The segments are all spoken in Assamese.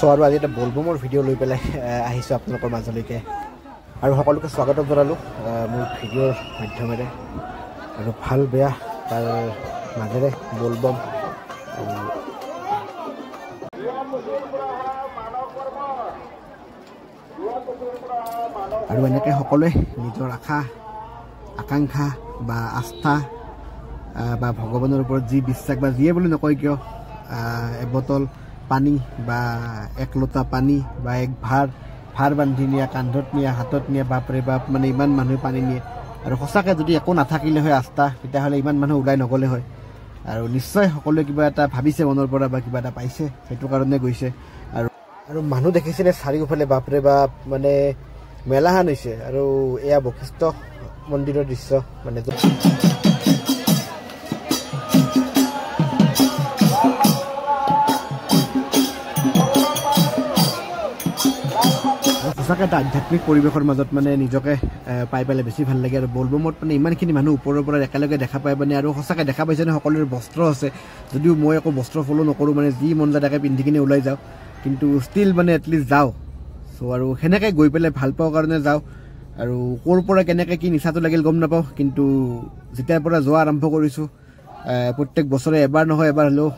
সো আৰু আজি এটা বলবমৰ ভিডিঅ' লৈ পেলাই আহিছোঁ আপোনালোকৰ মাজলৈকে আৰু সকলোকে স্বাগতম জনালোঁ মোৰ ভিডিঅ'ৰ মাধ্যমেৰে আৰু ভাল বেয়া তাৰ মাজেৰে বলবম আৰু এনেকৈ সকলোৱে নিজৰ আশা আকাংক্ষা বা আস্থা বা ভগৱানৰ ওপৰত যি বিশ্বাস বা যিয়ে বুলি নকয় কিয় এবটল পানী বা এক লোটা পানী বা এক ভাৰ বান্ধি নিয়া কান্ধত নিয়া হাতত নিয়া বাপৰে বাপ মানে ইমান মানুহে পানী নিয়ে আৰু সঁচাকৈ যদি একো নাথাকিলে হয় আস্থা তেতিয়াহ'লে ইমান মানুহ ওলাই নগ'লে হয় আৰু নিশ্চয় সকলোৱে কিবা এটা ভাবিছে মনৰ পৰা বা কিবা এটা পাইছে সেইটো কাৰণে গৈছে আৰু মানুহ দেখিছিলে চাৰিওফালে বাপৰে বাপ মানে মেলাহান হৈছে আৰু এয়া বশিষ্ঠ মন্দিৰৰ দৃশ্য মানে সঁচাকৈ এটা আধ্যাত্মিক পৰিৱেশৰ মাজত মানে নিজকে পাই পেলাই বেছি ভাল লাগে আৰু বলবমত মানে ইমানখিনি মানুহ ওপৰৰ পৰা একেলগে দেখা পাই মানে আৰু সঁচাকৈ দেখা পাইছে নে সকলোৰে বস্ত্ৰ আছে যদিও মই একো বস্ত্ৰ ফ'ল' নকৰোঁ মানে যি মন যায় তাকে পিন্ধি কিনে ওলাই যাওঁ কিন্তু ষ্টিল মানে এটলিষ্ট যাওঁ চ' আৰু সেনেকৈ গৈ পেলাই ভাল পাওঁ কাৰণে যাওঁ আৰু ক'ৰ পৰা কেনেকৈ কি নিচাটো লাগিল গম নাপাওঁ কিন্তু যেতিয়াৰ পৰা যোৱা আৰম্ভ কৰিছোঁ প্ৰত্যেক বছৰে এবাৰ নহয় এবাৰ হ'লেও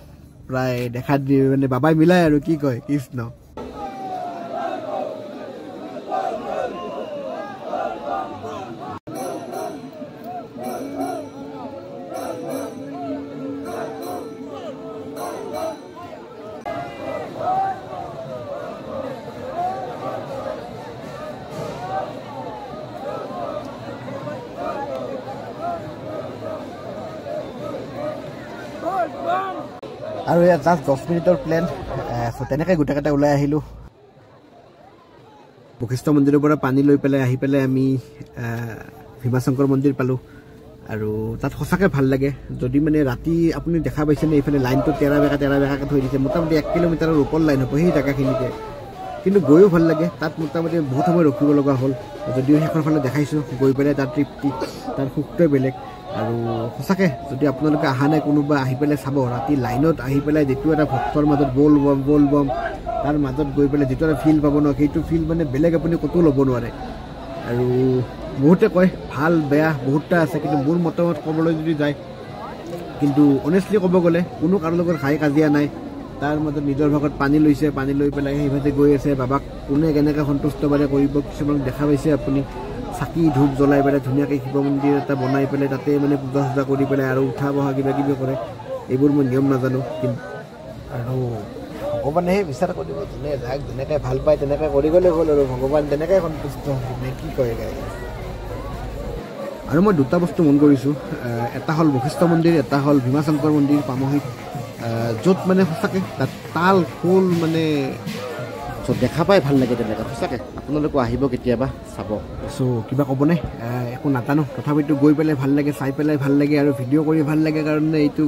প্ৰায় দেখা দিয়ে মানে বাবাই মিলাই আৰু কি কয় কৃষ্ণ আৰু এয়া জাষ্ট 10 মিনিটৰ প্লেন চ' তেনেকৈ গোটেইকেইটা ওলাই আহিলোঁ বশিষ্ঠ মন্দিৰৰ পৰা পানী লৈ পেলাই আহি পেলাই আমি ভীমাশংকৰ মন্দিৰ পালোঁ আৰু তাত সঁচাকৈ ভাল লাগে যদি মানে ৰাতি আপুনি দেখা পাইছেনে এইফালে লাইনটো তেৰা বেকাকৈ থৈ দিছে মোটামুটি 1 কিলোমিটাৰৰ ওপৰত লাইন হ'ব সেই জেগাখিনিতে কিন্তু গৈও ভাল লাগে তাত মোটামুটি বহুত সময় ৰখিব লগা হ'ল যদিও শেষৰ ফালে দেখাইছোঁ গৈ পেলাই তাৰ তৃপ্তি তাৰ সুখটোৱে বেলেগ আৰু সঁচাকৈ যদি আপোনালোকে অহা নাই কোনোবা আহি পেলাই চাব ৰাতি লাইনত আহি পেলাই যিটো এটা ভক্তৰ মাজত বল বম তাৰ মাজত গৈ পেলাই যিটো এটা ফিল পাব ন সেইটো ফিল মানে বেলেগ আপুনি ক'তো ল'ব নোৱাৰে আৰু বহুতে কয় ভাল বেয়া বহুতটা আছে কিন্তু মোৰ মতামত ক'বলৈ যদি যায় কিন্তু অনেষ্টলি ক'ব গ'লে কোনো কাৰো লগত হাই কাজিয়া নাই তাৰ মাজত নিজৰ ভাগত পানী লৈছে পানী লৈ পেলাই সেইভাগে গৈ আছে বাবাক কোনে কেনেকৈ সন্তুষ্ট বাৰে কৰিব কিছুমানক দেখা পাইছে আপুনি চাকি ধূপ জ্বলাই পেলাই ধুনীয়াকৈ শিৱ মন্দিৰ এটা বনাই পেলাই তাতে মানে পূজা চূজা কৰি পেলাই আৰু উঠা বহা কিবা কিবি কৰে এইবোৰ মই নিয়ম নাজানো কিন্তু আৰু ভগৱানেহে বিচাৰ কৰিব যোনে যাক যেনেকৈ ভাল পায় তেনেকৈ কৰি গ'লে হ'ল আৰু ভগৱান তেনেকৈ সন্তুষ্ট মানে কি কয় আৰু মই দুটা বস্তু মন কৰিছোঁ এটা হ'ল বশিষ্ঠ মন্দিৰ এটা হ'ল ভীমাশংকৰ মন্দিৰ পামহিত য'ত মানে সঁচাকৈ তাত তাল খোল মানে চ' দেখা পাই ভাল লাগে তেনেকৈ সঁচাকৈ আপোনালোকো আহিব কেতিয়াবা চাব চ' কিবা ক'বনে একো নাজানো তথাপিতো গৈ পেলাই ভাল লাগে চাই পেলাই ভাল লাগে আৰু ভিডিঅ' কৰি ভাল লাগে কাৰণে এইটো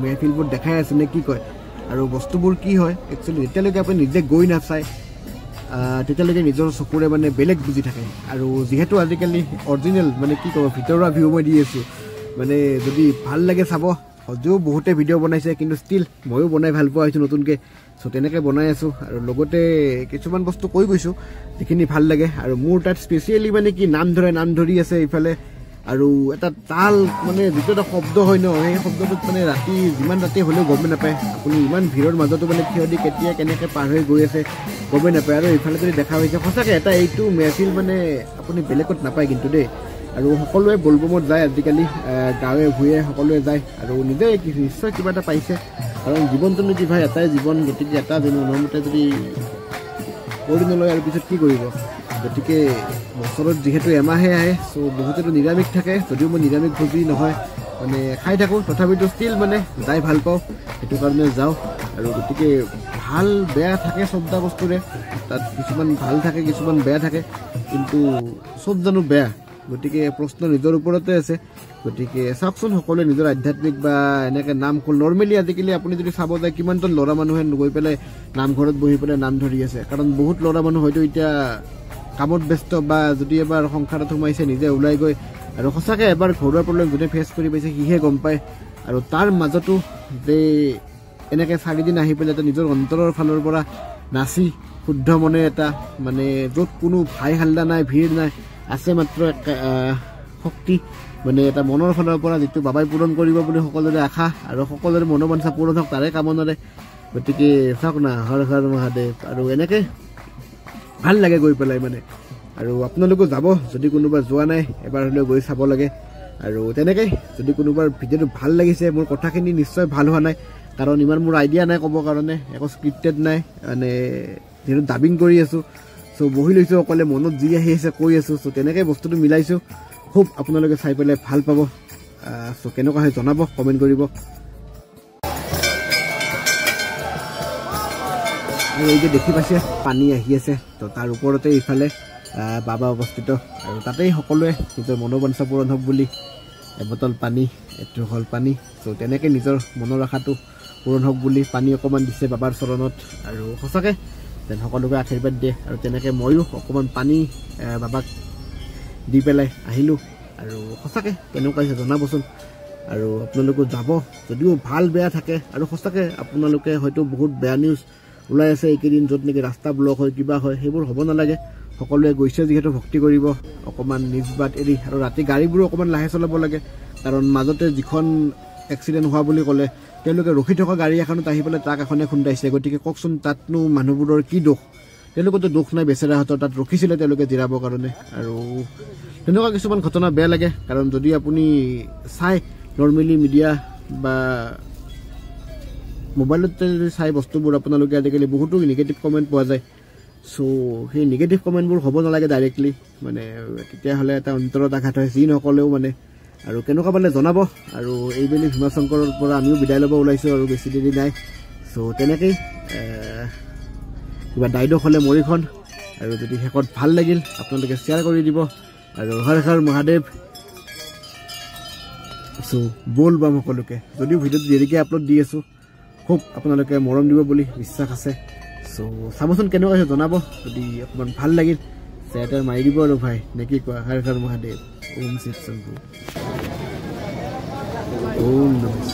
মেহফিলবোৰ দেখাই আছে নে কি কয় আৰু বস্তুবোৰ কি হয় একচুৱেলি যেতিয়ালৈকে আপুনি নিজে গৈ নাচায় তেতিয়ালৈকে নিজৰ চকুৰে মানে বেলেগ বুজি থাকে আৰু যিহেতু আজিকালি অৰিজিনেল মানে কি ক'ব ভিতৰুৱা ভিউ মই দি আছোঁ মানে যদি ভাল লাগে চাব যদিও বহুতে ভিডিঅ' বনাইছে কিন্তু ষ্টিল ময়ো বনাই ভাল পোৱা হৈছোঁ নতুনকৈ চ' তেনেকৈ বনাই আছোঁ আৰু লগতে কিছুমান বস্তু কৈ গৈছোঁ যিখিনি ভাল লাগে আৰু মোৰ তাত স্পেচিয়েলি মানে কি নাম ধৰি আছে এইফালে আৰু এটা তাল মানে যিটো এটা শব্দ হয় ন সেই শব্দটোত মানে ৰাতি যিমান ৰাতি হ'লেও গমেই নাপায় আপুনি ইমান ভিৰৰ মাজতো মানে থিয় দি কেতিয়া কেনেকৈ পাৰ হৈ গৈ আছে গমেই নাপায় আৰু এইফালে যদি দেখা পাইছে সঁচাকৈ এটা এইটো মেহফিল মানে আপুনি বেলেগত নাপায় কিন্তু দেই আৰু সকলোৱে বলবমত যায় আজিকালি গাঁৱে ভূঞে সকলোৱে যায় আৰু নিজে নিশ্চয় কিবা এটা পাইছে কাৰণ জীৱনটোনো কি ভাই এটাই জীৱন গতিকে এটা জন্মতে যদি কৰি নলয় আৰু পিছত কি কৰিব গতিকে বছৰত যিহেতু এমাহে আহে চ' বহুতেতো নিৰামিষ থাকে যদিও মই নিৰামিষ ভোজী নহয় মানে খাই থাকোঁ তথাপিতো ষ্টিল মানে যাই ভাল পাওঁ সেইটো কাৰণে যাওঁ আৰু গতিকে ভাল বেয়া থাকে চবটা বস্তুৰে তাত কিছুমান ভাল থাকে কিছুমান বেয়া থাকে কিন্তু চব জানো বেয়া গতিকে প্ৰশ্ন নিজৰ ওপৰতে আছে গতিকে চাওকচোন সকলোৱে নিজৰ আধ্যাত্মিক বা এনেকৈ নাম নৰ্মেলি আজিকালি আপুনি যদি চাব যায় কিমানটো ল'ৰা মানুহে গৈ পেলাই নামঘৰত বহি পেলাই নাম ধৰি আছে কাৰণ বহুত ল'ৰা মানুহ হয়তো এতিয়া কামত ব্যস্ত বা যদি এবাৰ সংসাৰত সোমাইছে নিজে ওলাই গৈ আৰু সঁচাকৈ এবাৰ ঘৰুৱা প্ৰব্লেম যোনে ফেচ কৰি পাইছে সিহে গম পায় আৰু তাৰ মাজতো যে এনেকৈ 4 দিন আহি পেলাই নিজৰ অন্তৰৰ ফালৰ পৰা নাচি শুদ্ধ মনে এটা মানে য'ত কোনো ভাই হাল্লা নাই ভিৰ নাই আছে মাত্ৰ শক্তি মানে এটা মনৰ ফালৰ পৰা যিটো বাবাই পূৰণ কৰিব বুলি সকলোৰে আশা আৰু সকলোৰে মনোবাঞ্ছা পূৰণ হওক তাৰে কামনাৰে গতিকে চাওক না হৰ হৰ মহাদেৱ আৰু এনেকে ভাল লাগে গৈ পেলাই মানে আৰু আপোনালোকো যাব যদি কোনোবা যোৱা নাই এবাৰ হ'লেও গৈ চাব লাগে আৰু তেনেকৈ যদি কোনোবাৰ ভিডিঅ'টো ভাল লাগিছে মোৰ কথাখিনি নিশ্চয় ভাল হোৱা নাই কাৰণ ইমান মোৰ আইডিয়া নাই ক'ব কাৰণে একো স্ক্ৰিপ্টেড নাই মানে যিহেতু ডাবিং কৰি আছোঁ চ' বহি লৈছোঁ অকলে মনত যি আহি আছে কৈ আছোঁ চ' তেনেকৈ বস্তুটো মিলাইছোঁ খুব আপোনালোকে চাই পেলাই ভাল পাব চ' কেনেকুৱা হয় জনাব কমেণ্ট কৰিব আৰু এই যে দেখি পাইছে পানী আহি আছে তো তাৰ ওপৰতে ইফালে বাবা অৱস্থিত আৰু তাতেই সকলোৱে নিজৰ মনোবাঞ্ছা পূৰণ হওক বুলি এবটল পানী এইটো হ'ল পানী চ' তেনেকৈ নিজৰ মনৰ আশাটো পূৰণ হওক বুলি পানী অকণমান দিছে বাবাৰ চৰণত আৰু সঁচাকৈ যেন সকলোকে আশীৰ্বাদ দিয়ে আৰু তেনেকৈ ময়ো অকণমান পানী বাবাক দি পেলাই আহিলোঁ আৰু সঁচাকৈ কেনেকুৱা হৈছে জনাবচোন আৰু আপোনালোকো যাব যদিও ভাল বেয়া থাকে আৰু সঁচাকৈ আপোনালোকে হয়তো বহুত বেয়া নিউজ ওলাই আছে এইকেইদিন য'ত নেকি ৰাস্তা ব্লক হয় কিবা হয় সেইবোৰ হ'ব নালাগে সকলোৱে গৈছে যিহেতু ভক্তি কৰিব অকণমান নিজ বাট এৰি আৰু ৰাতি গাড়ীবোৰো অকণমান লাহে চলাব লাগে কাৰণ মাজতে যিখন এক্সিডেণ্ট হোৱা বুলি ক'লে তেওঁলোকে ৰখি থকা গাড়ী এখনত আহি পেলাই ট্ৰাক এখনে খুন্দাইছে গতিকে কওকচোন তাতনো মানুহবোৰৰ কি দোষ তেওঁলোকতো দুখ নাই বেচেৰাহঁতৰ তাত ৰখিছিলে তেওঁলোকে জিৰাবৰ কাৰণে আৰু তেনেকুৱা কিছুমান ঘটনা বেয়া লাগে কাৰণ যদি আপুনি চাই নৰ্মেলি মিডিয়া বা মোবাইলতে যদি চাই বস্তুবোৰ আপোনালোকে আজিকালি বহুতো নিগেটিভ কমেণ্ট পোৱা যায় চ' সেই নিগেটিভ কমেণ্টবোৰ হ'ব নালাগে ডাইৰেক্টলি মানে তেতিয়াহ'লে এটা অন্তৰত আঘাত হয় যি নক'লেও মানে আৰু কেনেকুৱা পালে জনাব আৰু এইবেলি ভীমাশংকৰৰ পৰা আমিও বিদায় ল'ব ওলাইছোঁ আৰু বেছি দেৰি নাই চ' তেনেকেই কিবা দায়দোষ হ'লে মৰিখন আৰু যদি শেষত ভাল লাগিল আপোনালোকে শ্বেয়াৰ কৰি দিব আৰু হৰ হৰ মহাদেৱ চ' ব'ল বাম সকলোকে যদিও ভিডিঅ'টো দেৰিকৈ আপলোড দি আছোঁ খুব আপোনালোকে মৰম দিব বুলি বিশ্বাস আছে চ' চাবচোন কেনেকুৱা হৈছে জনাব যদি অকণমান ভাল লাগিল শ্বেয়াৰ মাৰি দিব আৰু ভাই নে কি কোৱা হৰ হৰ মহাদেৱ ওম শিৱ শম্ভু ওম নমঃ